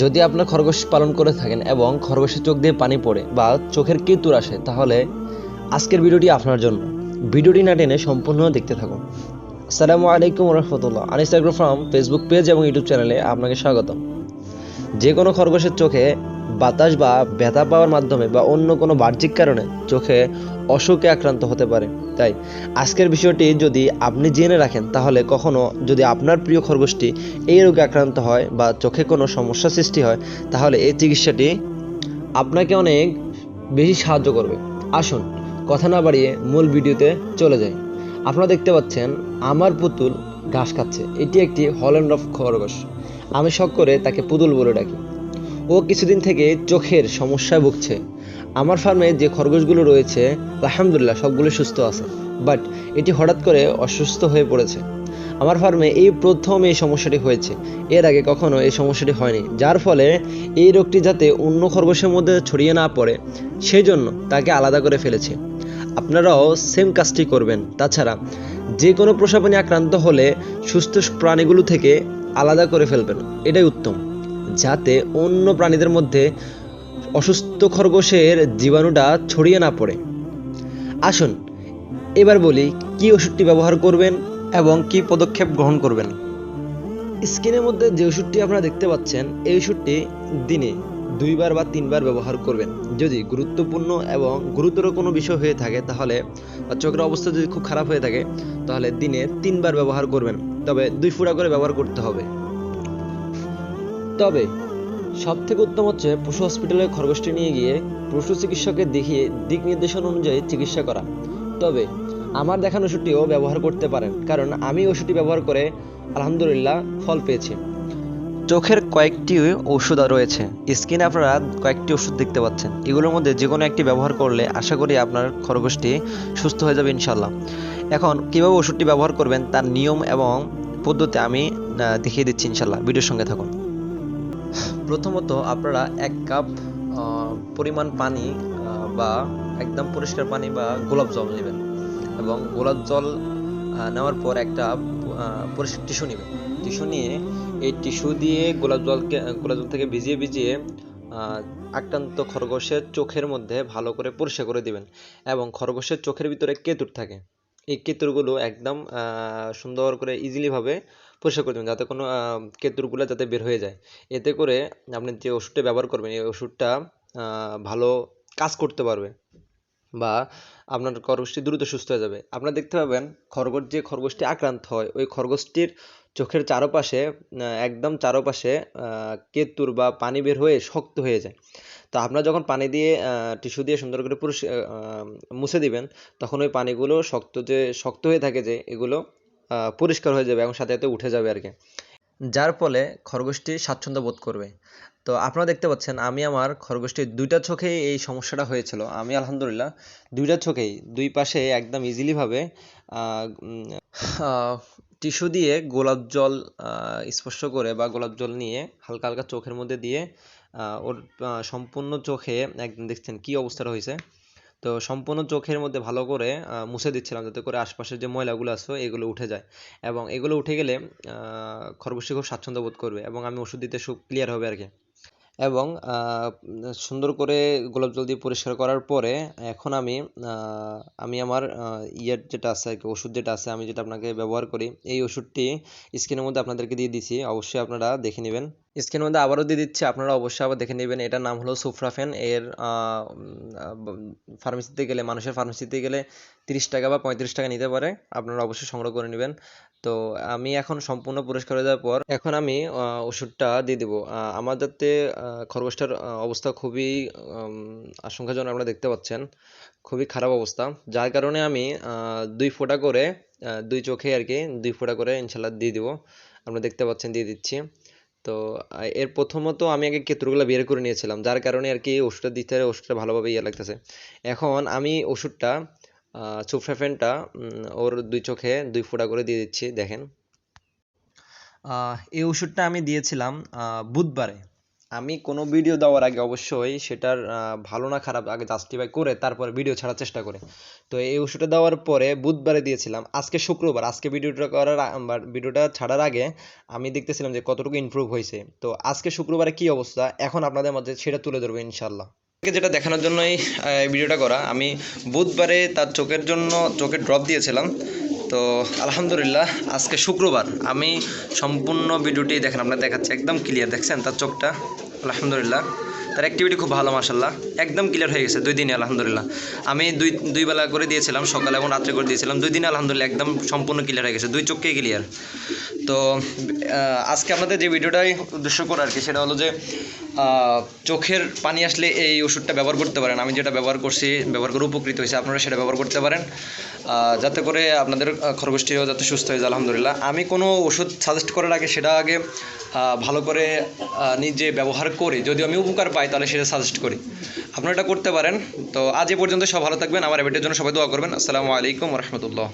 যদি আপনার খরগোশ পালন করে থাকেন এবং খরগোশের চোখ দিয়ে পানি পড়ে বা চোখের কেতুর আসে, তাহলে আজকের ভিডিওটি আপনার জন্য। ভিডিওটি না টেনে সম্পূর্ণ দেখতে থাকুন। আসসালামু আলাইকুম রহমতুল্লাহ। Anis agro farm Facebook page এবং ইউটিউব চ্যানেলে আপনাকে স্বাগতম। যে কোনো খরগোশের চোখে বাতাস বা ব্যথা পাওয়ার মাধ্যমে বা অন্য কোনো বাহ্যিক কারণে চোখে অসুখে আক্রান্ত হতে পারে। তাই আজকের বিষয়টি যদি আপনি জেনে রাখেন, তাহলে কখনো যদি আপনার প্রিয় খরগোশটি এই রোগে আক্রান্ত হয় বা চোখে কোনো সমস্যা সৃষ্টি হয়, তাহলে এই চিকিৎসাটি আপনাকে অনেক বেশি সাহায্য করবে। আসুন কথা না বাড়িয়ে মূল ভিডিওতে চলে যাই। আপনারা দেখতে পাচ্ছেন আমার পুতুল ঘাস খাচ্ছে। এটি একটি হল্যান্ড অফ খরগোশ। আমি শখ করে তাকে পুতুল বলে ডাকি। ও কিছুদিন থেকে চোখের সমস্যায় ভুগছে। আমার ফার্মে যে খরগোশগুলো রয়েছে, আলহামদুলিল্লাহ সবগুলো সুস্থ আছে, বাট এটি হঠাৎ করে অসুস্থ হয়ে পড়েছে। আমার ফার্মে এই প্রথম এই সমস্যাটি হয়েছে। এর আগে কখনো এই সমস্যাটি হয়নি, যার ফলে এই রোগটি যাতে অন্য খরগোশের মধ্যে ছড়িয়ে না পড়ে, সেই জন্য তাকে আলাদা করে ফেলেছে। আপনারাও সেম কাজটি করবেন। তাছাড়া যে কোনো পোষা প্রাণী আক্রান্ত হলে সুস্থ প্রাণীগুলো থেকে আলাদা করে ফেলবেন, এটাই উত্তম, যাতে অন্য প্রাণীদের মধ্যে অসুস্থ খরগোশের জীবাণুটা ছড়িয়ে না পড়ে। আসুন এবার বলি কি ওষুধটি ব্যবহার করবেন এবং কি পদক্ষেপ গ্রহণ করবেন। স্ক্রিনের মধ্যে যে ওষুধটি আপনারা দেখতে পাচ্ছেন, এই ওষুধটি দিনে 2বার বা 3বার ব্যবহার করবেন। যদি গুরুত্বপূর্ণ এবং গুরুতর কোনো বিষয় হয়ে থাকে, তাহলে বা চোখের অবস্থা যদি খুব খারাপ হয়ে থাকে, তাহলে দিনে 3বার ব্যবহার করবেন। তবে 2 ফোঁটা করে ব্যবহার করতে হবে। তবে সবথেকে উত্তম হচ্ছে পশু হসপিটালে খরগোশটি নিয়ে গিয়ে পশু চিকিৎসকের দেখিয়ে দিক নির্দেশনা অনুযায়ী চিকিৎসা করা। তবে আমার দেখানো ওষুধটিও ব্যবহার করতে পারেন, কারণ আমি ওষুধটি ব্যবহার করে আলহামদুলিল্লাহ ফল পেয়েছি। চোখের কয়েকটি ওষুধ রয়েছে। স্ক্রিনে আপনারা কয়েকটি ওষুধ দেখতে পাচ্ছেন। এগুলোর মধ্যে যে কোনো একটি ব্যবহার করলে আশা করি আপনার খরগোশটি সুস্থ হয়ে যাবে ইনশাল্লাহ। এখন কিভাবে ওষুধটি ব্যবহার করবেন তার নিয়ম এবং পদ্ধতি আমি দেখিয়ে দিচ্ছি ইনশাল্লাহ। ভিডিওর সঙ্গে থাকুন। প্রথমত আপনারা 1 কাপ পরিমাণ পানি বা একদম পরিষ্কার পানি বা গোলাপ জল নেবেন, এবং গোলাপ জল নেওয়ার পর একটা পরিষ্কার টিস্যু নেবেন। টিস্যু নিয়ে এই টিস্যু দিয়ে গোলাপ জল থেকে ভিজিয়ে ভিজিয়ে আক্রান্ত খরগোশের চোখের মধ্যে ভালো করে পরিষ্কার করে দিবেন। এবং খরগোশের চোখের ভিতরে কেতুর থাকে, এই কেতুরগুলো একদম সুন্দর করে ইজিলি ভাবে পরিষ্কার করে দেবেন, যাতে কোনো কেতুরগুলো যাতে বের হয়ে যায়। এতে করে আপনি যে ওষুধটা ব্যবহার করবেন, এই ওষুধটা ভালো কাজ করতে পারবে বা আপনার খরগোশটি দ্রুত সুস্থ হয়ে যাবে। আপনারা দেখতে পাবেন যে খরগোশটি আক্রান্ত হয়, ওই খরগোশটির চোখের চারপাশে একদম চারপাশে কেতুর বা পানি বের হয়ে শক্ত হয়ে যায়। তো আপনারা যখন পানি দিয়ে টিস্যু দিয়ে সুন্দর করে মুছে দিবেন, তখন ওই পানিগুলো শক্ত হয়ে থাকে, যে এগুলো পরিষ্কার হয়ে যাবে এবং সাথে সাথে উঠে যাবে আর কি, যার ফলে খরগোশটি স্বাচ্ছন্দ্য বোধ করবে। তো আপনারা দেখতে পাচ্ছেন আমি আমার খরগোশটির 2টা চোখেই এই সমস্যাটা হয়েছিল। আমি আলহামদুলিল্লাহ 2টা চোখেই 2 পাশে একদম ইজিলি ভাবে টিস্যু দিয়ে গোলাপ জল স্পর্শ করে বা গোলাপ জল নিয়ে হালকা হালকা চোখের মধ্যে দিয়ে ওর সম্পূর্ণ চোখে একদম দেখছেন কি অবস্থাটা হয়েছে। তো সম্পূর্ণ চোখের মধ্যে ভালো করে মুছে দিচ্ছিলাম, যাতে করে আশপাশের যে ময়লাগুলো আছে এগুলো উঠে যায়, এবং এগুলো উঠে গেলে খরগোশটি খুব স্বাচ্ছন্দ্য বোধ করবে এবং আমি ওষুধ দিতে খুব ক্লিয়ার হবে আর কি। এবং সুন্দর করে গোলাপ জল দিয়ে পরিষ্কার করার পরে এখন আমি আমার যেটা আছে আর কি, ওষুধ যেটা আছে, আমি যেটা আপনাকে ব্যবহার করি, এই ওষুধটি স্ক্রিনের মধ্যে আপনাদেরকে দিয়ে দিছি, অবশ্যই আপনারা দেখে নেবেন। স্ক্রিনের মধ্যে আবারও দিয়ে দিচ্ছি, আপনারা অবশ্যই আবার দেখে নেবেন। এটার নাম হলো সুফ্রাফেন। এর ফার্মেসিতে গেলে, মানুষের ফার্মেসিতে গেলে 30 টাকা বা 35 টাকা নিতে পারে, আপনারা অবশ্যই সংগ্রহ করে নেবেন। তো আমি এখন সম্পূর্ণ পরিষ্কার হয়ে যাওয়ার পর এখন আমি ওষুধটা দিয়ে দেবো। আমার যাতে খরগোশটার অবস্থা খুবই আশঙ্কাজনক, আপনারা দেখতে পাচ্ছেন খুবই খারাপ অবস্থা, যার কারণে আমি 2 ফোঁটা করে 2 চোখে আর কি 2 ফোঁটা করে ইনশাল্লাহ দিয়ে দিব। আপনারা দেখতে পাচ্ছেন, দিয়ে দিচ্ছি। তো এর প্রথমত আমি আগে কেতুরগুলো বের করে নিয়েছিলাম, যার কারণে আর কি ওষুধটা দিতে ওষুধটা ভালোভাবে লাগতেছে। এখন আমি ওষুধটা সুফ্রাফেনটা ওর 2 চোখে 2 ফোঁটা করে দিয়ে দিচ্ছি, দেখেন। এই ওষুধটা আমি দিয়েছিলাম বুধবারে। আমি কোনো ভিডিও দেওয়ার আগে অবশ্যই সেটার ভালো না খারাপ আগে জাস্টিফাই করে তারপরে ভিডিও ছাড়ার চেষ্টা করি। তো এই ওষুধটা দেওয়ার পরে বুধবারে দিয়েছিলাম, আজকে শুক্রবার, আজকে ভিডিওটা ছাড়ার আগে আমি দেখতেছিলাম যে কতটুকু ইমপ্রুভ হয়েছে। তো আজকে শুক্রবারে কি অবস্থা এখন আপনাদের মধ্যে সেটা তুলে ধরবো ইনশাল্লাহ। যেটা দেখানোর জন্যই এই ভিডিওটা করা। আমি বুধবারে তার চোখের জন্য চোখের ড্রপ দিয়েছিলাম। তো আলহামদুলিল্লাহ আজকে শুক্রবার আমি সম্পূর্ণ ভিডিওটি দেখেন, আপনার দেখাচ্ছে একদম ক্লিয়ার, দেখছেন তার চোখটা আলহামদুলিল্লাহ। তার অ্যাক্টিভিটি খুব ভালো মাশাল্লাহ, একদম ক্লিয়ার হয়ে গেছে 2 দিনে আলহামদুলিল্লাহ। আমি দুই বেলা করে দিয়েছিলাম, সকালে এবং রাত্রে করে দিয়েছিলাম, 2 দিনে আলহামদুলিল্লাহ একদম সম্পূর্ণ ক্লিয়ার হয়ে গেছে, 2 চোখকেই ক্লিয়ার। তো আজকে আপনাদের যে ভিডিওটাই উদ্দেশ্য করে আর কি, সেটা হলো যে চোখের পানি আসলে এই ওষুধটা ব্যবহার করতে পারেন। আমি যেটা ব্যবহার করে উপকৃত হয়েছে, আপনারা সেটা ব্যবহার করতে পারেন, যাতে করে আপনাদের খরগোশটিও যাতে সুস্থ হয়ে যায় আলহামদুলিল্লাহ। আমি কোনো ওষুধ সাজেস্ট করার আগে সেটা আগে ভালো করে নিজে ব্যবহার করি, যদি আমি উপকার পাই তাহলে সেটা সাজেস্ট করি। আপনারা এটা করতে পারেন। তো আজ এ পর্যন্ত, সব ভালো থাকবেন, আমার ভিডিওর জন্য সবাই দোয়া করবেন। আসসালামু আলাইকুম রহমতুল্লাহ।